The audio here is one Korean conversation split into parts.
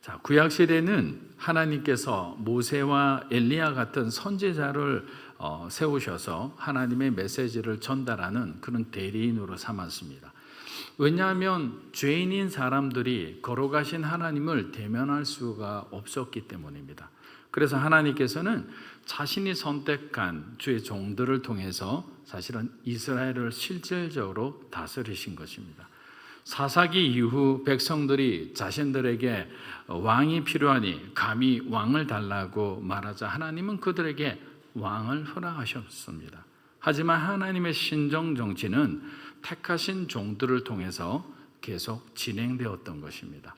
자, 구약 시대는 하나님께서 모세와 엘리야 같은 선지자를 세우셔서 하나님의 메시지를 전달하는 그런 대리인으로 삼았습니다. 왜냐하면 죄인인 사람들이 걸어가신 하나님을 대면할 수가 없었기 때문입니다. 그래서 하나님께서는 자신이 선택한 주의 종들을 통해서 사실은 이스라엘을 실질적으로 다스리신 것입니다. 사사기 이후 백성들이 자신들에게 왕이 필요하니 감히 왕을 달라고 말하자 하나님은 그들에게 왕을 허락하셨습니다. 하지만 하나님의 신정 정치는 택하신 종들을 통해서 계속 진행되었던 것입니다.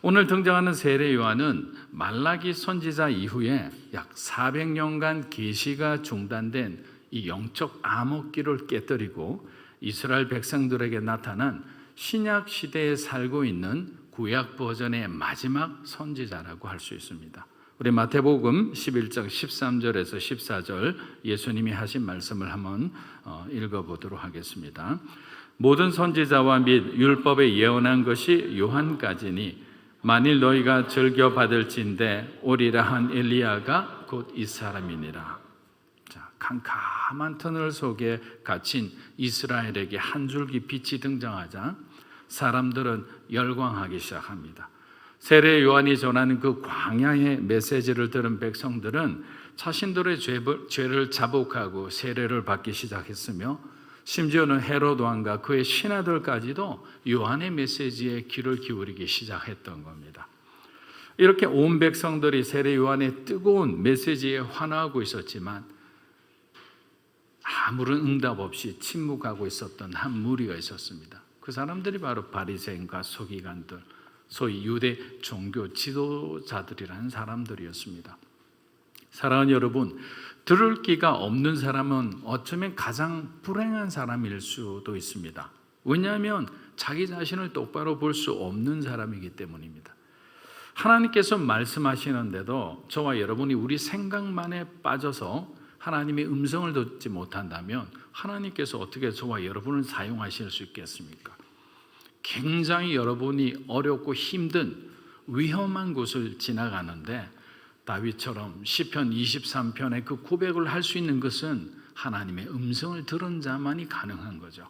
오늘 등장하는 세례 요한은 말라기 선지자 이후에 약 400년간 계시가 중단된 이 영적 암흑기를 깨뜨리고 이스라엘 백성들에게 나타난 신약 시대에 살고 있는 구약 버전의 마지막 선지자라고 할 수 있습니다. 우리 마태복음 11장 13절에서 14절 예수님이 하신 말씀을 한번 읽어보도록 하겠습니다. 모든 선지자와 및 율법에 예언한 것이 요한까지니 만일 너희가 즐겨 받을진대 오리라 한 엘리야가 곧 이 사람이니라. 자, 캄캄한 터널 속에 갇힌 이스라엘에게 한 줄기 빛이 등장하자 사람들은 열광하기 시작합니다. 세례 요한이 전하는 그 광야의 메시지를 들은 백성들은 자신들의 죄를 자복하고 세례를 받기 시작했으며 심지어는 헤롯 왕과 그의 신하들까지도 요한의 메시지에 귀를 기울이기 시작했던 겁니다. 이렇게 온 백성들이 세례 요한의 뜨거운 메시지에 환호하고 있었지만 아무런 응답 없이 침묵하고 있었던 한 무리가 있었습니다. 그 사람들이 바로 바리새인과 서기관들, 소위 유대 종교 지도자들이라는 사람들이었습니다. 사랑하는 여러분, 들을 귀가 없는 사람은 어쩌면 가장 불행한 사람일 수도 있습니다. 왜냐하면 자기 자신을 똑바로 볼 수 없는 사람이기 때문입니다. 하나님께서 말씀하시는데도 저와 여러분이 우리 생각만에 빠져서 하나님의 음성을 듣지 못한다면 하나님께서 어떻게 저와 여러분을 사용하실 수 있겠습니까? 굉장히 여러분이 어렵고 힘든 위험한 곳을 지나가는데 다윗처럼 시편 23편의 그 고백을 할 수 있는 것은 하나님의 음성을 들은 자만이 가능한 거죠.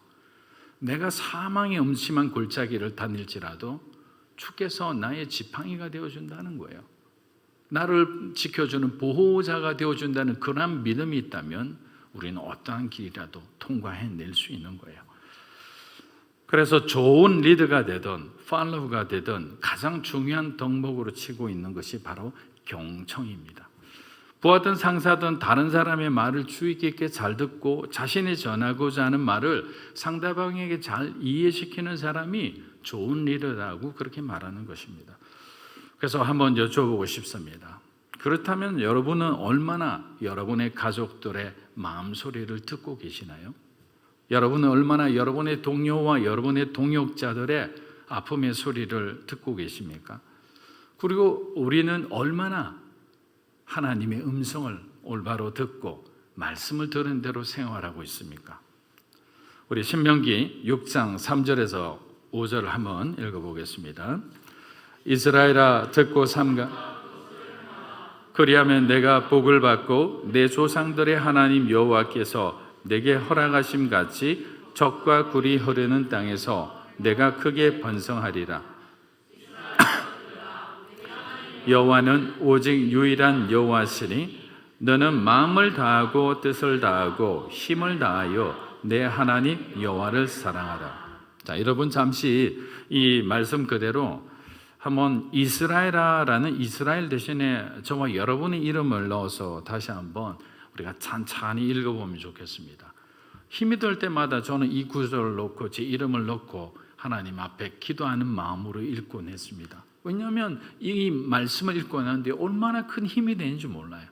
내가 사망의 음침한 골짜기를 다닐지라도 주께서 나의 지팡이가 되어준다는 거예요. 나를 지켜주는 보호자가 되어준다는 그런 믿음이 있다면 우리는 어떠한 길이라도 통과해낼 수 있는 거예요. 그래서 좋은 리더가 되든 팔로우가 되든 가장 중요한 덕목으로 치고 있는 것이 바로 경청입니다. 부하든 상사든 다른 사람의 말을 주의 깊게 잘 듣고 자신이 전하고자 하는 말을 상대방에게 잘 이해시키는 사람이 좋은 리더라고 그렇게 말하는 것입니다. 그래서 한번 여쭤보고 싶습니다. 그렇다면 여러분은 얼마나 여러분의 가족들의 마음 소리를 듣고 계시나요? 여러분은 얼마나 여러분의 동료와 여러분의 동역자들의 아픔의 소리를 듣고 계십니까? 그리고 우리는 얼마나 하나님의 음성을 올바로 듣고 말씀을 들은 대로 생활하고 있습니까? 우리 신명기 6장 3절에서 5절을 한번 읽어보겠습니다. 이스라엘아 듣고 삼가 그리하면 내가 복을 받고 내 조상들의 하나님 여호와께서 내게 허락하심 같이 젖과 꿀이 흐르는 땅에서 내가 크게 번성하리라. 여호와는 오직 유일한 여호와시니 너는 마음을 다하고 뜻을 다하고 힘을 다하여 내 하나님 여호와를 사랑하라. 자, 여러분 잠시 이 말씀 그대로 한번 이스라엘아라는 이스라엘 대신에 저와 여러분의 이름을 넣어서 다시 한번 우리가 찬찬히 읽어보면 좋겠습니다. 힘이 들 때마다 저는 이 구절을 넣고 제 이름을 넣고 하나님 앞에 기도하는 마음으로 읽곤 했습니다. 왜냐하면 이 말씀을 읽고 나는데 얼마나 큰 힘이 되는지 몰라요.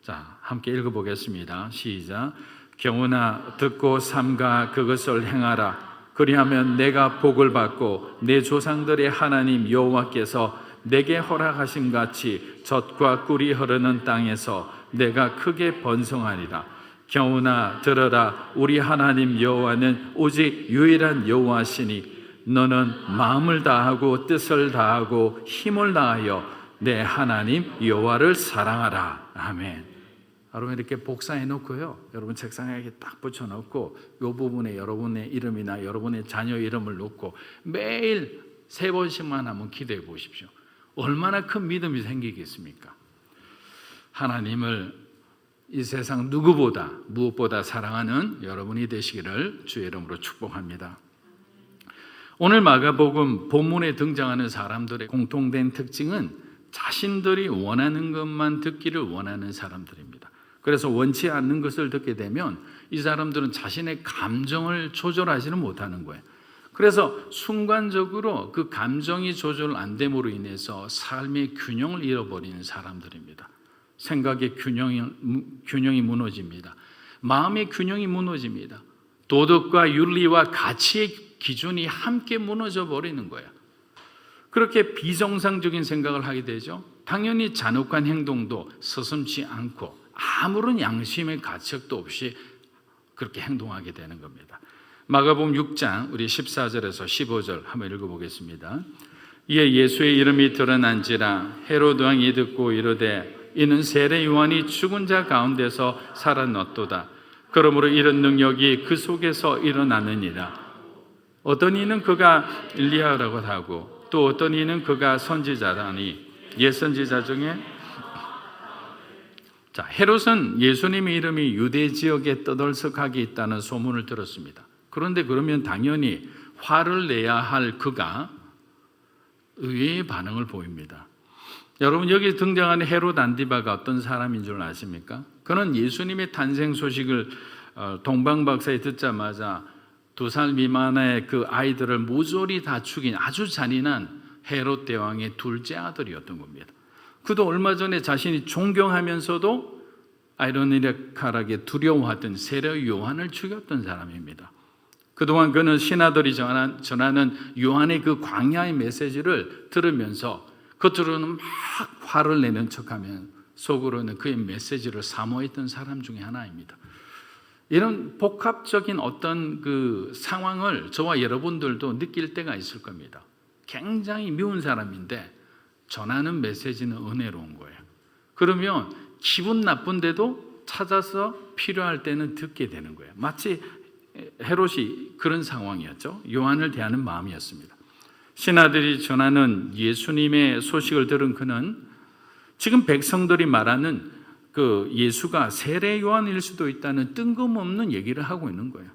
자, 함께 읽어보겠습니다. 시작. 경우나 듣고 삼가 그것을 행하라. 그리하면 내가 복을 받고 내 조상들의 하나님 여호와께서 내게 허락하신 같이 젖과 꿀이 흐르는 땅에서 내가 크게 번성하리라. 경우나 들어라. 우리 하나님 여호와는 오직 유일한 여호와시니 너는 마음을 다하고 뜻을 다하고 힘을 다하여 내 하나님 여호와를 사랑하라. 아멘. 여러분 이렇게 복사해 놓고요, 여러분 책상에 딱 붙여 놓고 이 부분에 여러분의 이름이나 여러분의 자녀 이름을 놓고 매일 3번씩만 한번 기도해 보십시오. 얼마나 큰 믿음이 생기겠습니까? 하나님을 이 세상 누구보다 무엇보다 사랑하는 여러분이 되시기를 주의 이름으로 축복합니다. 오늘 마가복음 본문에 등장하는 사람들의 공통된 특징은 자신들이 원하는 것만 듣기를 원하는 사람들입니다. 그래서 원치 않는 것을 듣게 되면 이 사람들은 자신의 감정을 조절하지는 못하는 거예요. 그래서 순간적으로 그 감정이 조절 안 됨으로 인해서 삶의 균형을 잃어버리는 사람들입니다. 생각의 균형이 무너집니다. 마음의 균형이 무너집니다. 도덕과 윤리와 가치의 기준이 함께 무너져 버리는 거예요. 그렇게 비정상적인 생각을 하게 되죠. 당연히 잔혹한 행동도 서슴지 않고 아무런 양심의 가책도 없이 그렇게 행동하게 되는 겁니다. 마가복음 6장 우리 14절에서 15절 한번 읽어보겠습니다. 이에 예수의 이름이 드러난지라 헤롯 왕이 듣고 이르되 이는 세례 요한이 죽은 자 가운데서 살아났도다. 그러므로 이런 능력이 그 속에서 일어나느니라. 어떤 이는 그가 엘리야라고 하고 또 어떤 이는 그가 선지자라니 옛 선지자 중에 헤롯은 예수님의 이름이 유대 지역에 떠들썩하게 있다는 소문을 들었습니다. 그런데 그러면 당연히 화를 내야 할 그가 의외의 반응을 보입니다. 여러분 여기 등장하는 헤롯 안디바가 어떤 사람인 줄 아십니까? 그는 예수님의 탄생 소식을 동방박사에 듣자마자 2살 미만의 그 아이들을 모조리 다 죽인 아주 잔인한 헤롯 대왕의 둘째 아들이었던 겁니다. 그도 얼마 전에 자신이 존경하면서도 아이러니컬하게 두려워하던 세례 요한을 죽였던 사람입니다. 그동안 그는 신하들이 전하는 요한의 그 광야의 메시지를 들으면서 겉으로는 막 화를 내는 척하면 속으로는 그의 메시지를 사모했던 사람 중에 하나입니다. 이런 복합적인 어떤 그 상황을 저와 여러분들도 느낄 때가 있을 겁니다. 굉장히 미운 사람인데 전하는 메시지는 은혜로운 거예요. 그러면 기분 나쁜데도 찾아서 필요할 때는 듣게 되는 거예요. 마치 헤롯이 그런 상황이었죠. 요한을 대하는 마음이었습니다. 신하들이 전하는 예수님의 소식을 들은 그는 지금 백성들이 말하는 그 예수가 세례 요한일 수도 있다는 뜬금없는 얘기를 하고 있는 거예요.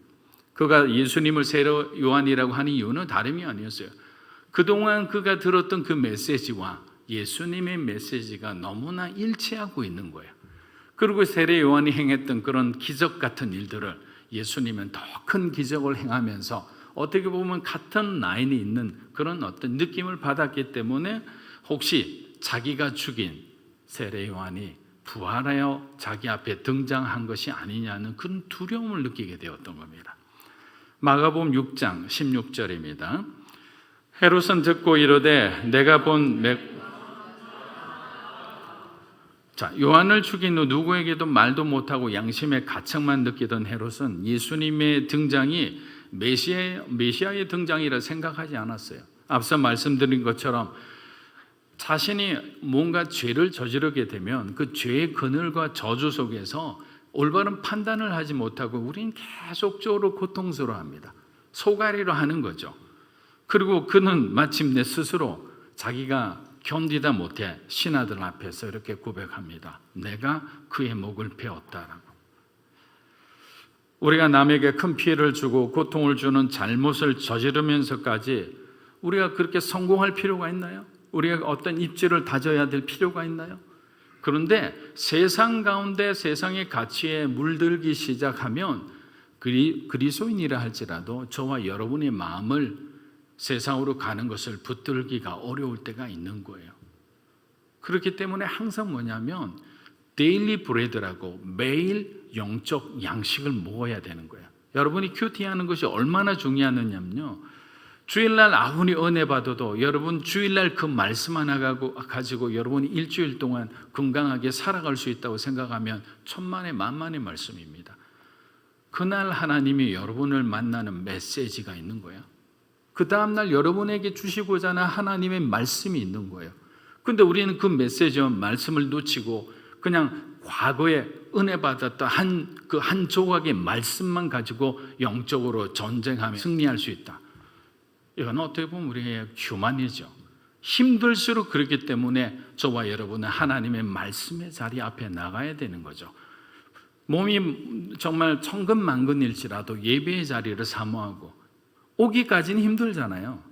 그가 예수님을 세례 요한이라고 하는 이유는 다름이 아니었어요. 그동안 그가 들었던 그 메시지와 예수님의 메시지가 너무나 일치하고 있는 거예요. 그리고 세례 요한이 행했던 그런 기적 같은 일들을 예수님은 더 큰 기적을 행하면서 어떻게 보면 같은 라인이 있는 그런 어떤 느낌을 받았기 때문에 혹시 자기가 죽인 세례 요한이 부활하여 자기 앞에 등장한 것이 아니냐는 그런 두려움을 느끼게 되었던 겁니다. 마가복음 6장 16절입니다. 헤롯은 듣고 이르되 내가 본 요한을 죽인 후 누구에게도 말도 못하고 양심의 가책만 느끼던 헤롯은 예수님의 등장이 메시아의 등장이라 생각하지 않았어요. 앞서 말씀드린 것처럼 자신이 뭔가 죄를 저지르게 되면 그 죄의 그늘과 저주 속에서 올바른 판단을 하지 못하고 우리는 계속적으로 고통스러워합니다. 소가리로 하는 거죠. 그리고 그는 마침내 스스로 자기가 견디다 못해 신하들 앞에서 이렇게 고백합니다. 내가 그의 목을 베었다라고. 우리가 남에게 큰 피해를 주고 고통을 주는 잘못을 저지르면서까지 우리가 그렇게 성공할 필요가 있나요? 우리가 어떤 입지를 다져야 될 필요가 있나요? 그런데 세상 가운데 세상의 가치에 물들기 시작하면 그리스도인이라 할지라도 저와 여러분의 마음을 세상으로 가는 것을 붙들기가 어려울 때가 있는 거예요. 그렇기 때문에 항상 뭐냐면 데일리 브레드라고 매일 영적 양식을 먹어야 되는 거예요. 여러분이 큐티하는 것이 얼마나 중요하느냐면요, 주일날 아무리 은혜 받아도 여러분 주일날 그 말씀 하나 가지고 여러분이 일주일 동안 건강하게 살아갈 수 있다고 생각하면 천만의 만만의 말씀입니다. 그날 하나님이 여러분을 만나는 메시지가 있는 거예요. 그 다음날 여러분에게 주시고자 하는 하나님의 말씀이 있는 거예요. 근데 우리는 그 메시지와 말씀을 놓치고 그냥 과거에 은혜 받았던 한 조각의 말씀만 가지고 영적으로 전쟁하며 승리할 수 있다. 이건 어떻게 보면 우리의 휴만이죠. 힘들수록 그렇기 때문에 저와 여러분은 하나님의 말씀의 자리 앞에 나가야 되는 거죠. 몸이 정말 천근만근일지라도 예배의 자리를 사모하고 오기까지는 힘들잖아요.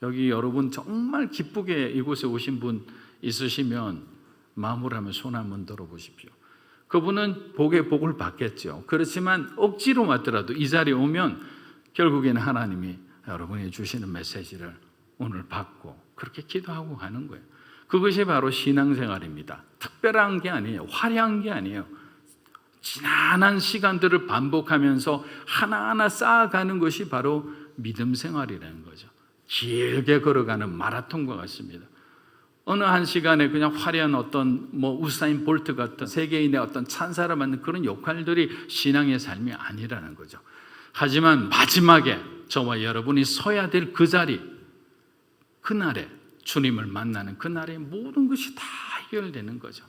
여기 여러분 정말 기쁘게 이곳에 오신 분 있으시면 마음으로 하면 손 한번 들어보십시오. 그분은 복의 복을 받겠죠. 그렇지만 억지로 왔더라도 이 자리에 오면 결국에는 하나님이 여러분이 주시는 메시지를 오늘 받고 그렇게 기도하고 가는 거예요. 그것이 바로 신앙생활입니다. 특별한 게 아니에요. 화려한 게 아니에요. 지난한 시간들을 반복하면서 하나하나 쌓아가는 것이 바로 믿음 생활이라는 거죠. 길게 걸어가는 마라톤과 같습니다. 어느 한 시간에 그냥 화려한 어떤 우사인 볼트 같은 세계인의 어떤 찬사를 받는 그런 역할들이 신앙의 삶이 아니라는 거죠. 하지만 마지막에 저와 여러분이 서야 될 그 자리, 그날에 주님을 만나는 그날에 모든 것이 다 해결되는 거죠.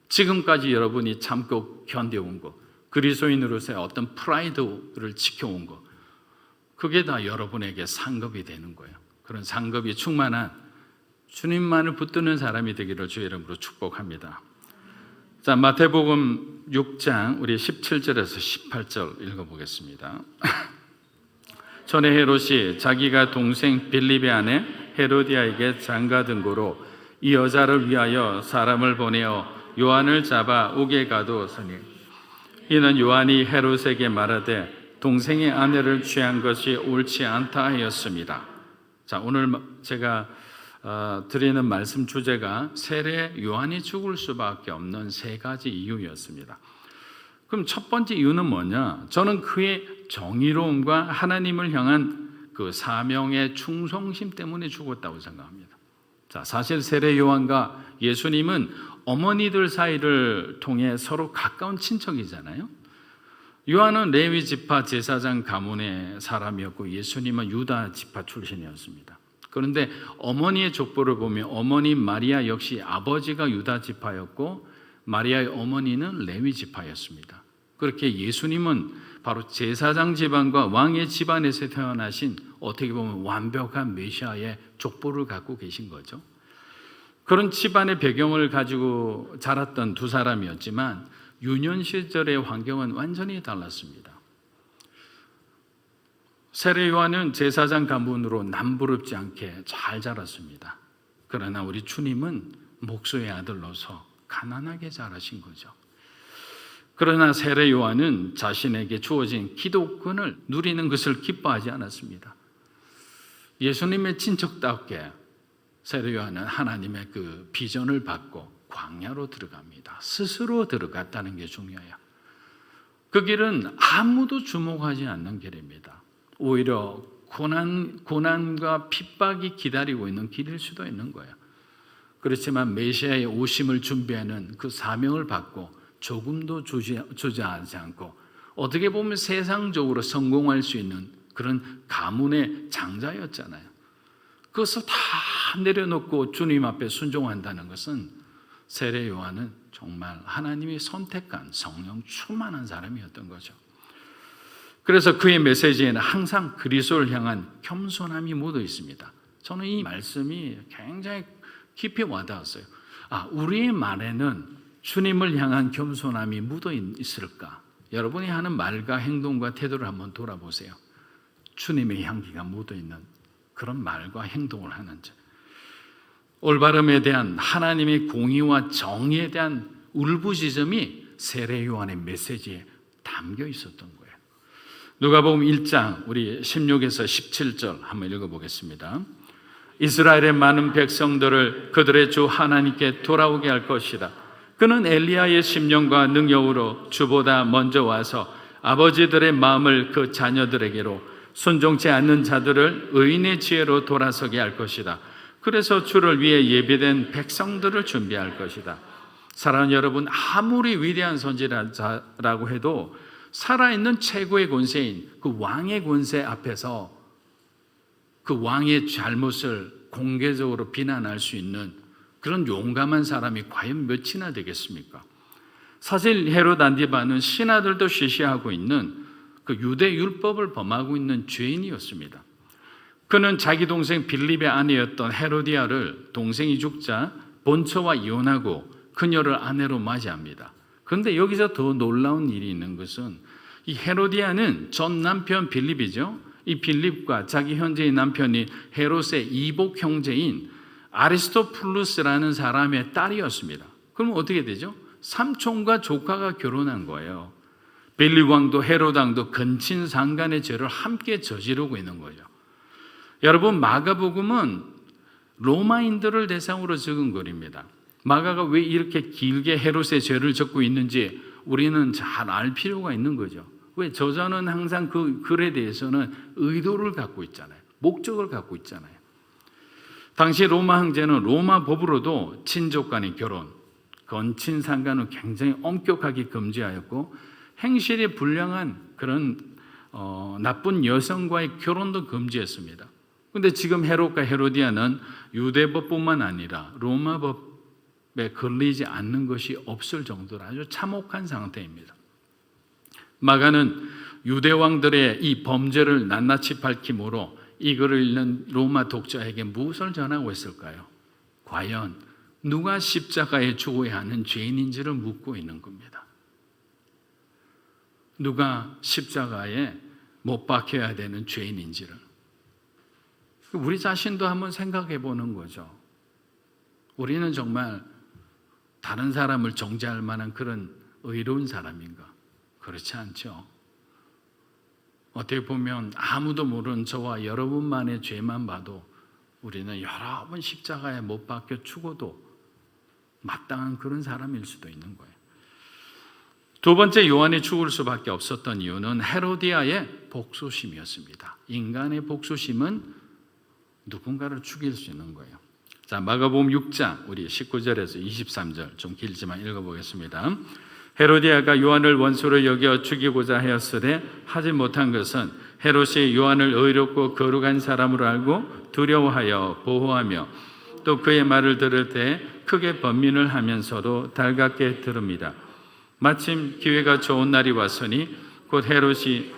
지금까지 여러분이 참고 견뎌온 거, 그리스도인으로서의 어떤 프라이드를 지켜온 거, 그게 다 여러분에게 상급이 되는 거예요. 그런 상급이 충만한 주님만을 붙드는 사람이 되기를 주의 이름으로 축복합니다. 자, 마태복음 6장 우리 17절에서 18절 읽어보겠습니다. 전에 헤롯이 자기가 동생 빌립의 아내 헤로디아에게 장가든 고로 이 여자를 위하여 사람을 보내어 요한을 잡아 옥에 가두었으니 이는 요한이 헤롯에게 말하되 동생의 아내를 취한 것이 옳지 않다 하였습니다. 자, 오늘 제가 드리는 말씀 주제가 세례 요한이 죽을 수밖에 없는 세 가지 이유였습니다. 그럼 첫 번째 이유는 뭐냐? 저는 그의 정의로움과 하나님을 향한 그 사명의 충성심 때문에 죽었다고 생각합니다. 자, 사실 세례 요한과 예수님은 어머니들 사이를 통해 서로 가까운 친척이잖아요. 요한은 레위 지파 제사장 가문의 사람이었고 예수님은 유다 지파 출신이었습니다. 그런데 어머니의 족보를 보면 어머니 마리아 역시 아버지가 유다 지파였고 마리아의 어머니는 레위 지파였습니다. 그렇게 예수님은 바로 제사장 집안과 왕의 집안에서 태어나신 어떻게 보면 완벽한 메시아의 족보를 갖고 계신 거죠. 그런 집안의 배경을 가지고 자랐던 두 사람이었지만 유년 시절의 환경은 완전히 달랐습니다. 세례 요한은 제사장 가문으로 남부럽지 않게 잘 자랐습니다. 그러나 우리 주님은 목소의 아들로서 가난하게 자라신 거죠. 그러나 세례 요한은 자신에게 주어진 기독권을 누리는 것을 기뻐하지 않았습니다. 예수님의 친척답게 세례 요한은 하나님의 그 비전을 받고 광야로 들어갑니다. 스스로 들어갔다는 게 중요해요. 그 길은 아무도 주목하지 않는 길입니다. 오히려 고난과 핍박이 기다리고 있는 길일 수도 있는 거예요. 그렇지만 메시아의 오심을 준비하는 그 사명을 받고 조금도 주저하지 않고 어떻게 보면 세상적으로 성공할 수 있는 그런 가문의 장자였잖아요. 그것을 다 내려놓고 주님 앞에 순종한다는 것은 세례 요한은 정말 하나님이 선택한 성령 충만한 사람이었던 거죠. 그래서 그의 메시지에는 항상 그리스도를 향한 겸손함이 묻어 있습니다. 저는 이 말씀이 굉장히 깊이 와닿았어요. 우리의 말에는 주님을 향한 겸손함이 묻어 있을까? 여러분이 하는 말과 행동과 태도를 한번 돌아보세요. 주님의 향기가 묻어 있는 그런 말과 행동을 하는지, 올바름에 대한 하나님의 공의와 정의에 대한 울부짖음이 세례 요한의 메시지에 담겨 있었던 거예요. 누가복음 1장 우리 16에서 17절 한번 읽어보겠습니다. 이스라엘의 많은 백성들을 그들의 주 하나님께 돌아오게 할 것이다. 그는 엘리야의 심령과 능력으로 주보다 먼저 와서 아버지들의 마음을 그 자녀들에게로, 순종치 않는 자들을 의인의 지혜로 돌아서게 할 것이다. 그래서 주를 위해 예비된 백성들을 준비할 것이다. 사랑하는 여러분, 아무리 위대한 선지자라고 해도 살아있는 최고의 권세인 그 왕의 권세 앞에서 그 왕의 잘못을 공개적으로 비난할 수 있는 그런 용감한 사람이 과연 몇이나 되겠습니까? 사실 헤롯 안티바는 신하들도 시시하고 있는 그 유대 율법을 범하고 있는 죄인이었습니다. 그는 자기 동생 빌립의 아내였던 헤로디아를 동생이 죽자 본처와 이혼하고 그녀를 아내로 맞이합니다. 그런데 여기서 더 놀라운 일이 있는 것은 이 헤로디아는 전 남편 빌립이죠. 이 빌립과 자기 현재의 남편이 헤롯의 이복 형제인 아리스토플루스라는 사람의 딸이었습니다. 그럼 어떻게 되죠? 삼촌과 조카가 결혼한 거예요. 빌립 왕도 헤롯 왕도 근친상간의 죄를 함께 저지르고 있는 거죠. 여러분, 마가복음은 로마인들을 대상으로 적은 글입니다. 마가가 왜 이렇게 길게 헤롯의 죄를 적고 있는지 우리는 잘 알 필요가 있는 거죠. 왜? 저자는 항상 그 글에 대해서는 의도를 갖고 있잖아요. 목적을 갖고 있잖아요. 당시 로마 황제는 로마 법으로도 친족 간의 결혼, 건친상간은 굉장히 엄격하게 금지하였고 행실이 불량한 그런 나쁜 여성과의 결혼도 금지했습니다. 그런데 지금 헤롯과 헤로디아는 유대법뿐만 아니라 로마법에 걸리지 않는 것이 없을 정도로 아주 참혹한 상태입니다. 마가는 유대왕들의 이 범죄를 낱낱이 밝힘으로 이 글을 읽는 로마 독자에게 무엇을 전하고 있을까요? 과연 누가 십자가에 죽어야 하는 죄인인지를 묻고 있는 겁니다. 누가 십자가에 못 박혀야 되는 죄인인지를. 우리 자신도 한번 생각해 보는 거죠. 우리는 정말 다른 사람을 정죄할 만한 그런 의로운 사람인가? 그렇지 않죠. 어떻게 보면 아무도 모르는 저와 여러분만의 죄만 봐도 우리는 여러 번 십자가에 못 박혀 죽어도 마땅한 그런 사람일 수도 있는 거예요. 두 번째, 요한이 죽을 수밖에 없었던 이유는 헤로디아의 복수심이었습니다. 인간의 복수심은 누군가를 죽일 수 있는 거예요. 자, 마가복음 6장 우리 19절에서 23절 좀 길지만 읽어보겠습니다. 헤로디아가 요한을 원수로 여겨 죽이고자 하였으되 하지 못한 것은 헤롯이 요한을 의롭고 거룩한 사람으로 알고 두려워하여 보호하며 또 그의 말을 들을 때 크게 번민을 하면서도 달갑게 들읍니다. 마침 기회가 좋은 날이 왔으니 곧 헤롯이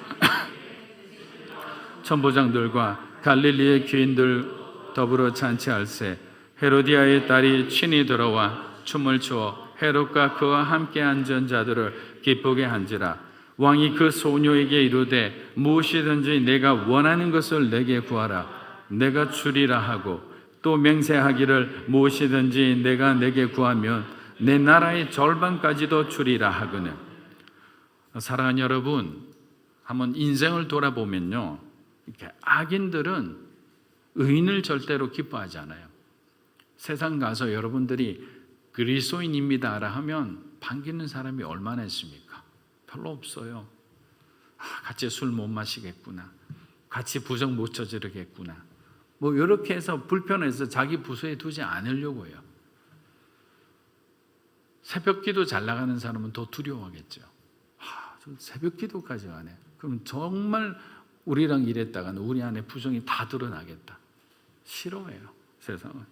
천부장들과 갈릴리의 귀인들 더불어 잔치할세 헤로디아의 딸이 친히 들어와 춤을 추어 헤롯과 그와 함께 앉은 자들을 기쁘게 한지라. 왕이 그 소녀에게 이르되 무엇이든지 내가 원하는 것을 내게 구하라. 내가 주리라 하고 또 맹세하기를 무엇이든지 내가 내게 구하면 내 나라의 절반까지도 주리라 하거늘. 사랑하는 여러분, 한번 인생을 돌아보면요, 이렇게 악인들은 의인을 절대로 기뻐하지 않아요. 세상 가서 여러분들이 그리스도인입니다라 하면 반기는 사람이 얼마나 있습니까? 별로 없어요. 같이 술 못 마시겠구나, 같이 부정 못 저지르겠구나, 뭐 이렇게 해서 불편해서 자기 부서에 두지 않으려고 해요. 새벽기도 잘 나가는 사람은 더 두려워하겠죠. 저 새벽기도까지 안 해. 그럼 정말 우리랑 일했다가는 우리 안에 부정이 다 드러나겠다. 싫어해요, 세상은.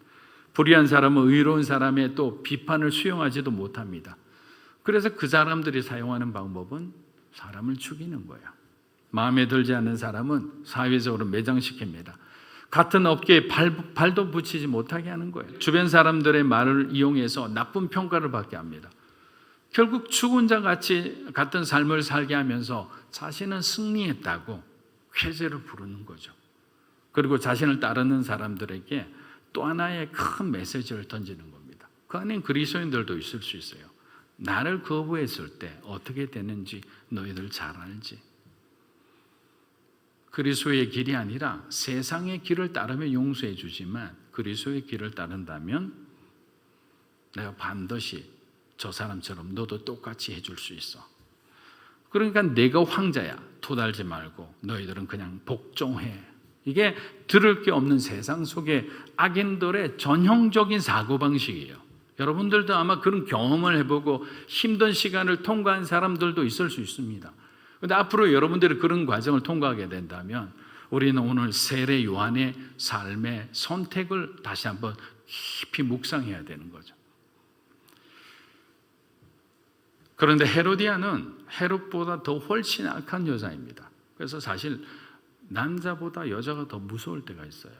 불의한 사람은 의로운 사람의 또 비판을 수용하지도 못합니다. 그래서 그 사람들이 사용하는 방법은 사람을 죽이는 거예요. 마음에 들지 않는 사람은 사회적으로 매장시킵니다. 같은 업계에 발도 붙이지 못하게 하는 거예요. 주변 사람들의 말을 이용해서 나쁜 평가를 받게 합니다. 결국 죽은 자 같이 같은 삶을 살게 하면서 자신은 승리했다고 회죄를 부르는 거죠. 그리고 자신을 따르는 사람들에게 또 하나의 큰 메시지를 던지는 겁니다. 그 안에 그리스도인들도 있을 수 있어요. 나를 거부했을 때 어떻게 되는지 너희들 잘 알지. 그리스도의 길이 아니라 세상의 길을 따르면 용서해 주지만 그리스도의 길을 따른다면 내가 반드시 저 사람처럼 너도 똑같이 해줄 수 있어. 그러니까 내가 황자야, 토달지 말고 너희들은 그냥 복종해. 이게 들을 게 없는 세상 속에 악인들의 전형적인 사고방식이에요. 여러분들도 아마 그런 경험을 해보고 힘든 시간을 통과한 사람들도 있을 수 있습니다. 그런데 앞으로 여러분들이 그런 과정을 통과하게 된다면 우리는 오늘 세례 요한의 삶의 선택을 다시 한번 깊이 묵상해야 되는 거죠. 그런데 헤로디아는 헤롯보다 더 훨씬 악한 여자입니다. 그래서 사실 남자보다 여자가 더 무서울 때가 있어요.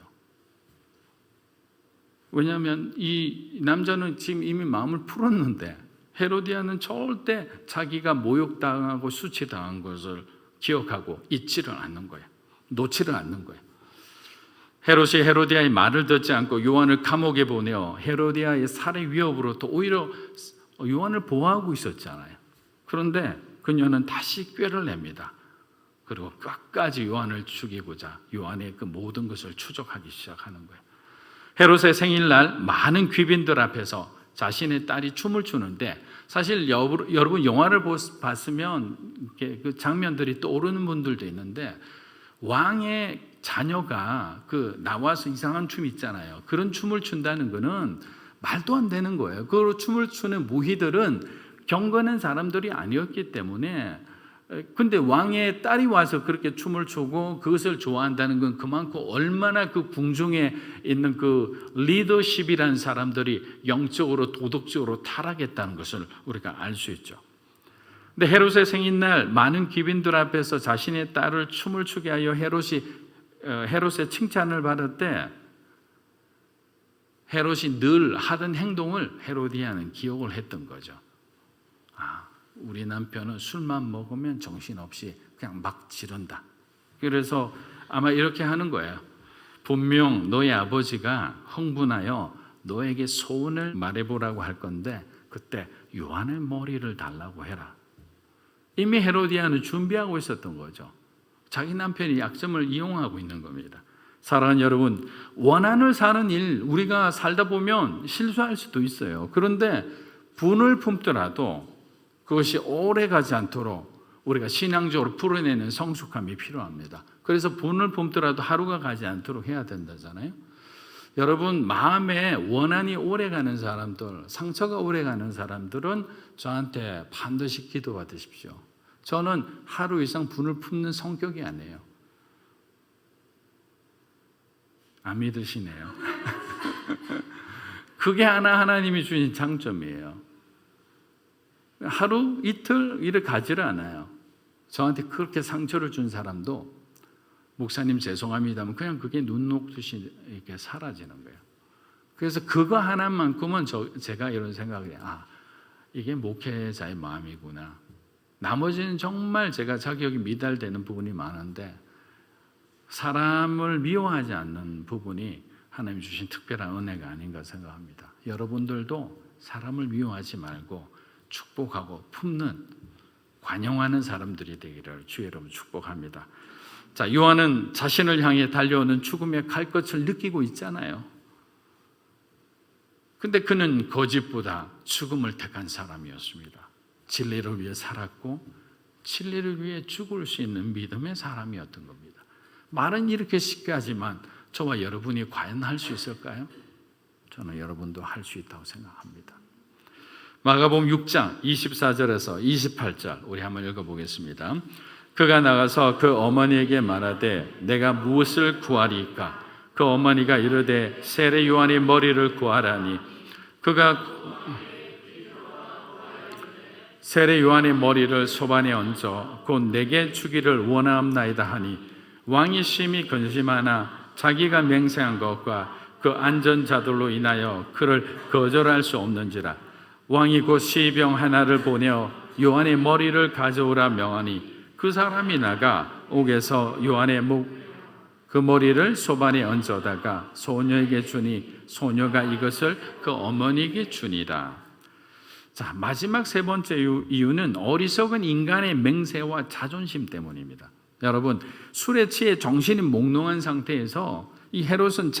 왜냐하면 이 남자는 지금 이미 마음을 풀었는데 헤로디아는 절대 자기가 모욕당하고 수치당한 것을 기억하고 잊지를 않는 거예요. 놓지를 않는 거예요. 헤롯이 헤로디아의 말을 듣지 않고 요한을 감옥에 보내어 헤로디아의 살해 위협으로 또 오히려 요한을 보호하고 있었잖아요. 그런데 그녀는 다시 꾀를 냅니다. 그리고 끝까지 요한을 죽이고자 요한의 그 모든 것을 추적하기 시작하는 거예요. 헤롯의 생일날 많은 귀빈들 앞에서 자신의 딸이 춤을 추는데, 사실 여러분 영화를 봤으면 그 장면들이 떠오르는 분들도 있는데, 왕의 자녀가 나와서 이상한 춤 있잖아요. 그런 춤을 춘다는 거는 말도 안 되는 거예요. 그 춤을 추는 무희들은 경건한 사람들이 아니었기 때문에, 근데 왕의 딸이 와서 그렇게 춤을 추고 그것을 좋아한다는 건 그만큼 얼마나 그 궁중에 있는 그 리더십이라는 사람들이 영적으로 도덕적으로 타락했다는 것을 우리가 알 수 있죠. 근데 헤롯의 생일날 많은 귀빈들 앞에서 자신의 딸을 춤을 추게 하여 헤롯의 칭찬을 받을 때 헤롯이 늘 하던 행동을 헤로디아는 기억을 했던 거죠. 우리 남편은 술만 먹으면 정신없이 그냥 막 지른다. 그래서 아마 이렇게 하는 거예요. 분명 너의 아버지가 흥분하여 너에게 소원을 말해보라고 할 건데 그때 요한의 머리를 달라고 해라. 이미 헤로디아는 준비하고 있었던 거죠. 자기 남편이 약점을 이용하고 있는 겁니다. 사랑하는 여러분, 원한을 사는 일, 우리가 살다 보면 실수할 수도 있어요. 그런데 분을 품더라도 그것이 오래 가지 않도록 우리가 신앙적으로 풀어내는 성숙함이 필요합니다. 그래서 분을 품더라도 하루가 가지 않도록 해야 된다잖아요. 여러분, 마음에 원한이 오래 가는 사람들, 상처가 오래 가는 사람들은 저한테 반드시 기도 받으십시오. 저는 하루 이상 분을 품는 성격이 아니에요. 안 믿으시네요. 그게 하나님이 주신 장점이에요. 하루 이틀 이를 가지를 않아요. 저한테 그렇게 상처를 준 사람도 목사님 죄송합니다면 그냥 그게 눈 녹듯이 이렇게 사라지는 거예요. 그래서 그거 하나만큼은 제가 이런 생각을 해요. 이게 목회자의 마음이구나. 나머지는 정말 제가 자격이 미달되는 부분이 많은데 사람을 미워하지 않는 부분이 하나님 주신 특별한 은혜가 아닌가 생각합니다. 여러분들도 사람을 미워하지 말고 축복하고 품는, 관용하는 사람들이 되기를 주의 이름으로 축복합니다. 자, 요한은 자신을 향해 달려오는 죽음의 칼끝을 느끼고 있잖아요. 근데 그는 거짓보다 죽음을 택한 사람이었습니다. 진리를 위해 살았고 진리를 위해 죽을 수 있는 믿음의 사람이었던 겁니다. 말은 이렇게 쉽게 하지만 저와 여러분이 과연 할 수 있을까요? 저는 여러분도 할 수 있다고 생각합니다. 마가복음 6장 24절에서 28절 우리 한번 읽어보겠습니다. 그가 나가서 그 어머니에게 말하되 내가 무엇을 구하리이까? 그 어머니가 이르되 세례 요한의 머리를 구하라니. 그가 세례 요한의 머리를 소반에 얹어 곧 내게 주기를 원하옵나이다 하니 왕이 심히 근심하나 자기가 맹세한 것과 그 안전자들로 인하여 그를 거절할 수 없는지라. 왕이 곧 시병 하나를 보내어 요한의 머리를 가져오라 명하니 그 사람이 나가 옥에서 요한의 그 머리를 소반에 얹어다가 소녀에게 주니 소녀가 이것을 그 어머니에게 주니라. 자, 마지막 세 번째 이유는 어리석은 인간의 맹세와 자존심 때문입니다. 여러분, 술에 취해 정신이 몽롱한 상태에서 이 헤롯은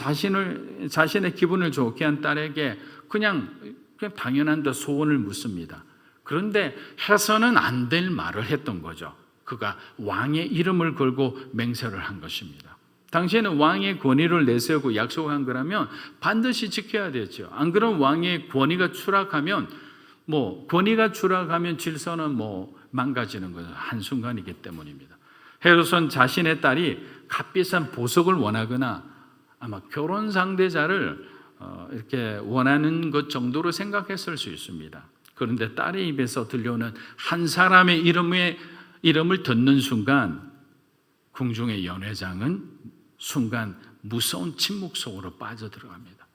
자신의 기분을 좋게 한 딸에게 그냥 당연한 듯 소원을 묻습니다. 그런데 해서는 안 될 말을 했던 거죠. 그가 왕의 이름을 걸고 맹세를 한 것입니다. 당시에는 왕의 권위를 내세우고 약속한 거라면 반드시 지켜야 되죠. 안 그러면 왕의 권위가 추락하면 질서는 망가지는 것은 한순간이기 때문입니다. 헤롯은 자신의 딸이 값비싼 보석을 원하거나 아마 결혼 상대자를 이렇게 원하는 것 정도로 생각했을 수 있습니다. 그런데 딸의 입에서 들려오는 한 사람의 이름을 듣는 순간 궁중의 연회장은 순간 무서운 침묵 속으로 빠져들어갑니다.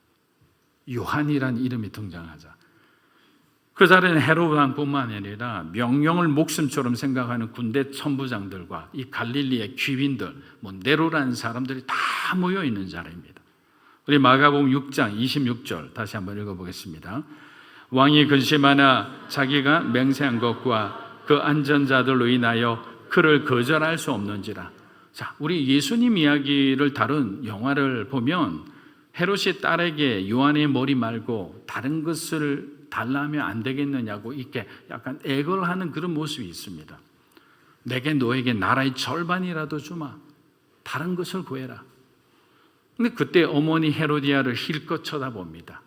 요한이란 이름이 등장하자 그 자리는 헤롯 왕뿐만 아니라 명령을 목숨처럼 생각하는 군대 천부장들과 이 갈릴리의 귀빈들, 네로라는 사람들이 다 모여 있는 자리입니다. 우리 마가복음 6장 26절 다시 한번 읽어보겠습니다. 왕이 근심하나 자기가 맹세한 것과 그 안전자들로 인하여 그를 거절할 수 없는지라. 자, 우리 예수님 이야기를 다룬 영화를 보면 헤롯이 딸에게 요한의 머리 말고 다른 것을 달라면 안 되겠느냐고 이렇게 약간 애걸하는 그런 모습이 있습니다. 내게 너에게 나라의 절반이라도 주마. 다른 것을 구해라. 근데 그때 어머니 헤로디아를 힐끗 쳐다봅니다.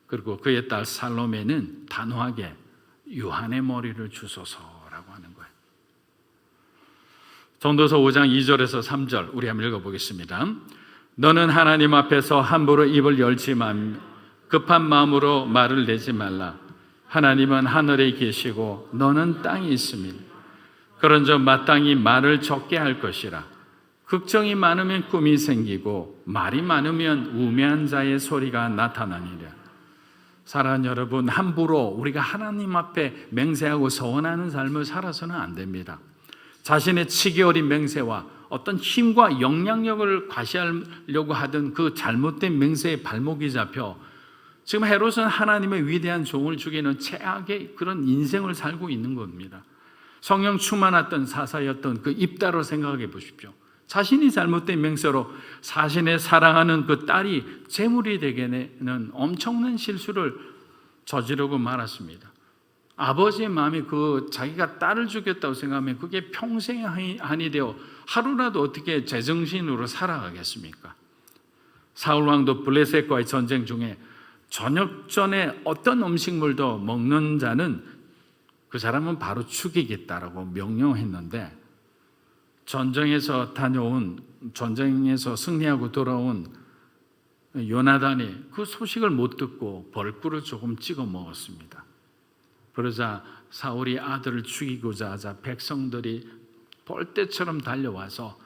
그리고 그의 딸 살로메는 단호하게 요한의 머리를 주소서라고 하는 거예요. 전도서 5장 2절에서 3절 우리 한번 읽어보겠습니다. 너는 하나님 앞에서 함부로 입을 열지 마. 급한 마음으로 말을 내지 말라. 하나님은 하늘에 계시고 너는 땅에 있음이라. 그런즉 마땅히 말을 적게 할 것이라. 걱정이 많으면 꿈이 생기고 말이 많으면 우매한 자의 소리가 나타나니라. 사랑하는 여러분, 함부로 우리가 하나님 앞에 맹세하고 서원하는 삶을 살아서는 안 됩니다. 자신의 치기 어린 맹세와 어떤 힘과 영향력을 과시하려고 하던 그 잘못된 맹세의 발목이 잡혀 지금 헤롯은 하나님의 위대한 종을 죽이는 최악의 그런 인생을 살고 있는 겁니다. 성령 충만했던 사사였던 그 입다로 생각해 보십시오. 자신이 잘못된 맹세로 자신의 사랑하는 그 딸이 재물이 되게는 엄청난 실수를 저지르고 말았습니다. 아버지의 마음이 자기가 딸을 죽였다고 생각하면 그게 평생의 한이 되어 하루라도 어떻게 제정신으로 살아가겠습니까? 사울 왕도 블레셋과의 전쟁 중에 저녁 전에 어떤 음식물도 먹는 자는 그 사람은 바로 죽이겠다라고 명령했는데 전쟁에서 승리하고 돌아온 요나단이 그 소식을 못 듣고 벌꿀을 조금 찍어 먹었습니다. 그러자 사울이 아들을 죽이고자 하자 백성들이 벌떼처럼 달려와서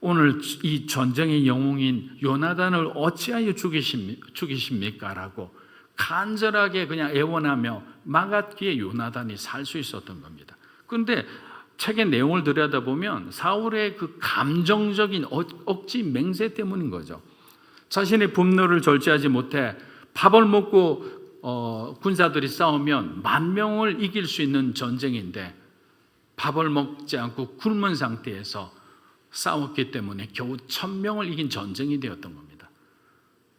오늘 이 전쟁의 영웅인 요나단을 어찌하여 죽이십니까? 라고 간절하게 그냥 애원하며 막았기에 요나단이 살 수 있었던 겁니다. 그런데 책의 내용을 들여다보면 사울의 그 감정적인 억지 맹세 때문인 거죠. 자신의 분노를 절제하지 못해 밥을 먹고 군사들이 싸우면 10,000명을 이길 수 있는 전쟁인데 밥을 먹지 않고 굶은 상태에서 싸웠기 때문에 겨우 1,000명을 이긴 전쟁이 되었던 겁니다.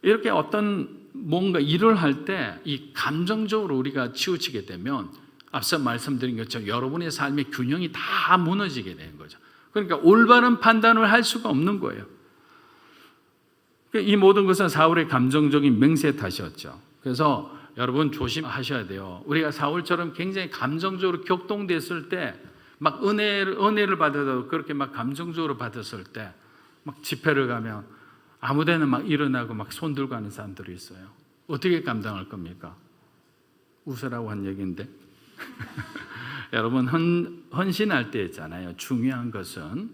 이렇게 어떤 뭔가 일을 할 때 이 감정적으로 우리가 치우치게 되면 앞서 말씀드린 것처럼 여러분의 삶의 균형이 다 무너지게 되는 거죠. 그러니까 올바른 판단을 할 수가 없는 거예요. 이 모든 것은 사울의 감정적인 맹세 탓이었죠. 그래서 여러분 조심하셔야 돼요. 우리가 사울처럼 굉장히 감정적으로 격동됐을 때 막 은혜를 받아도 그렇게 막 감정적으로 받았을 때 막 집회를 가면 아무데나 막 일어나고 막 손 들고 하는 사람들이 있어요. 어떻게 감당할 겁니까? 웃으라고 한 얘기인데 여러분 헌신할 때 있잖아요. 중요한 것은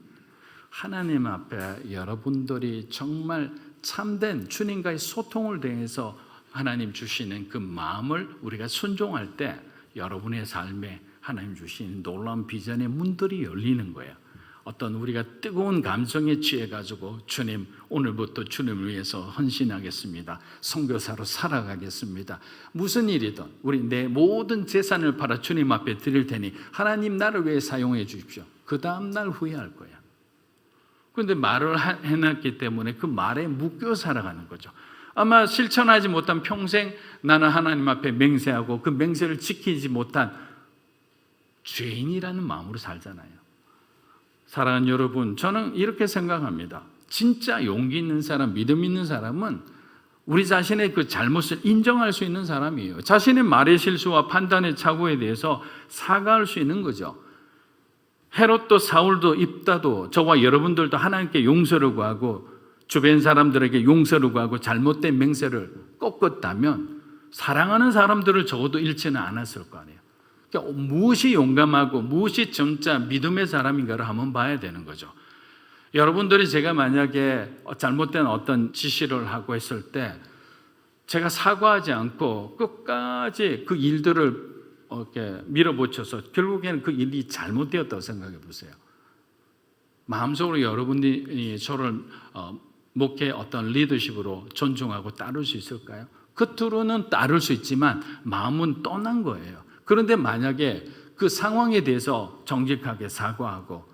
하나님 앞에 여러분들이 정말 참된 주님과의 소통을 통해서 하나님 주시는 그 마음을 우리가 순종할 때 여러분의 삶에 하나님 주신 놀라운 비전의 문들이 열리는 거예요. 어떤 우리가 뜨거운 감정에 취해가지고 주님 오늘부터 주님을 위해서 헌신하겠습니다. 선교사로 살아가겠습니다. 무슨 일이든 우리 내 모든 재산을 팔아 주님 앞에 드릴 테니 하나님 나를 위해 사용해 주십시오. 그 다음 날 후회할 거예요. 그런데 말을 해놨기 때문에 그 말에 묶여 살아가는 거죠. 아마 실천하지 못한 평생 나는 하나님 앞에 맹세하고 그 맹세를 지키지 못한 죄인이라는 마음으로 살잖아요. 사랑하는 여러분, 저는 이렇게 생각합니다. 진짜 용기 있는 사람, 믿음 있는 사람은 우리 자신의 그 잘못을 인정할 수 있는 사람이에요. 자신의 말의 실수와 판단의 착오에 대해서 사과할 수 있는 거죠. 헤롯도 사울도 입다도 저와 여러분들도 하나님께 용서를 구하고 주변 사람들에게 용서를 구하고 잘못된 맹세를 꺾었다면 사랑하는 사람들을 적어도 잃지는 않았을 거 아니에요. 그러니까 무엇이 용감하고 무엇이 진짜 믿음의 사람인가를 한번 봐야 되는 거죠. 여러분들이 제가 만약에 잘못된 어떤 지시를 하고 했을 때 제가 사과하지 않고 끝까지 그 일들을 이렇게 밀어붙여서 결국에는 그 일이 잘못되었다고 생각해 보세요. 마음속으로 여러분이 저를 목회 어떤 리더십으로 존중하고 따를 수 있을까요? 겉으로는 따를 수 있지만 마음은 떠난 거예요. 그런데 만약에 그 상황에 대해서 정직하게 사과하고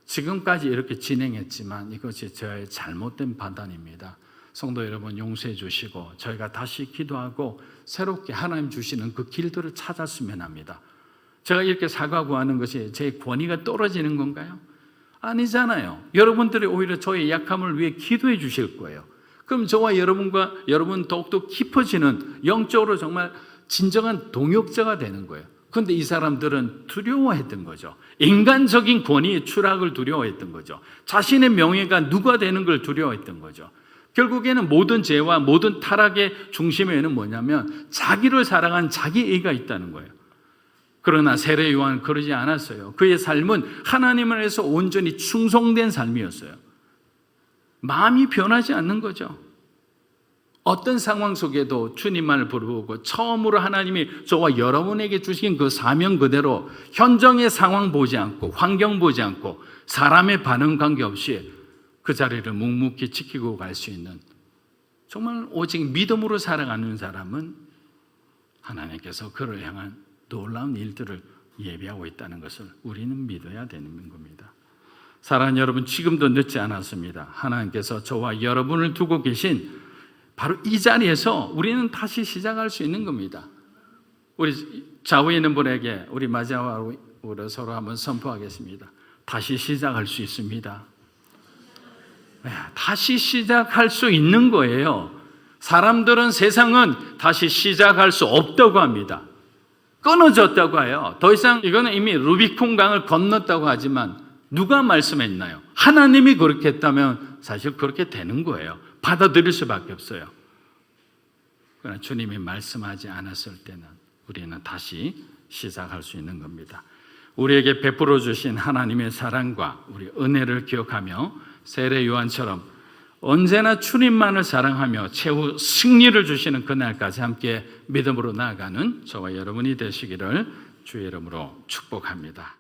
지금까지 이렇게 진행했지만 이것이 저의 잘못된 판단입니다. 성도 여러분 용서해 주시고 저희가 다시 기도하고 새롭게 하나님 주시는 그 길들을 찾았으면 합니다. 제가 이렇게 사과 구하는 것이 제 권위가 떨어지는 건가요? 아니잖아요. 여러분들이 오히려 저의 약함을 위해 기도해 주실 거예요. 그럼 저와 여러분 더욱더 깊어지는 영적으로 정말 진정한 동역자가 되는 거예요. 그런데 이 사람들은 두려워했던 거죠. 인간적인 권위의 추락을 두려워했던 거죠. 자신의 명예가 누가 되는 걸 두려워했던 거죠. 결국에는 모든 죄와 모든 타락의 중심에는 뭐냐면 자기를 사랑한 자기애가 있다는 거예요. 그러나 세례 요한은 그러지 않았어요. 그의 삶은 하나님을 위해서 온전히 충성된 삶이었어요. 마음이 변하지 않는 거죠. 어떤 상황 속에도 주님만을 부르고 처음으로 하나님이 저와 여러분에게 주신 그 사명 그대로 현정의 상황 보지 않고 환경 보지 않고 사람의 반응 관계없이 그 자리를 묵묵히 지키고 갈 수 있는 정말 오직 믿음으로 살아가는 사람은 하나님께서 그를 향한 놀라운 일들을 예비하고 있다는 것을 우리는 믿어야 되는 겁니다. 사랑하는 여러분, 지금도 늦지 않았습니다. 하나님께서 저와 여러분을 두고 계신 바로 이 자리에서 우리는 다시 시작할 수 있는 겁니다. 우리 좌우에 있는 분에게 우리 마지막으로 서로 한번 선포하겠습니다. 다시 시작할 수 있습니다. 다시 시작할 수 있는 거예요. 사람들은 세상은 다시 시작할 수 없다고 합니다. 끊어졌다고 해요. 더 이상 이거는 이미 루비콘 강을 건넜다고 하지만 누가 말씀했나요? 하나님이 그렇게 했다면 사실 그렇게 되는 거예요. 받아들일 수밖에 없어요. 그러나 주님이 말씀하지 않았을 때는 우리는 다시 시작할 수 있는 겁니다. 우리에게 베풀어 주신 하나님의 사랑과 우리 은혜를 기억하며 세례 요한처럼 언제나 주님만을 사랑하며 최후 승리를 주시는 그날까지 함께 믿음으로 나아가는 저와 여러분이 되시기를 주의 이름으로 축복합니다.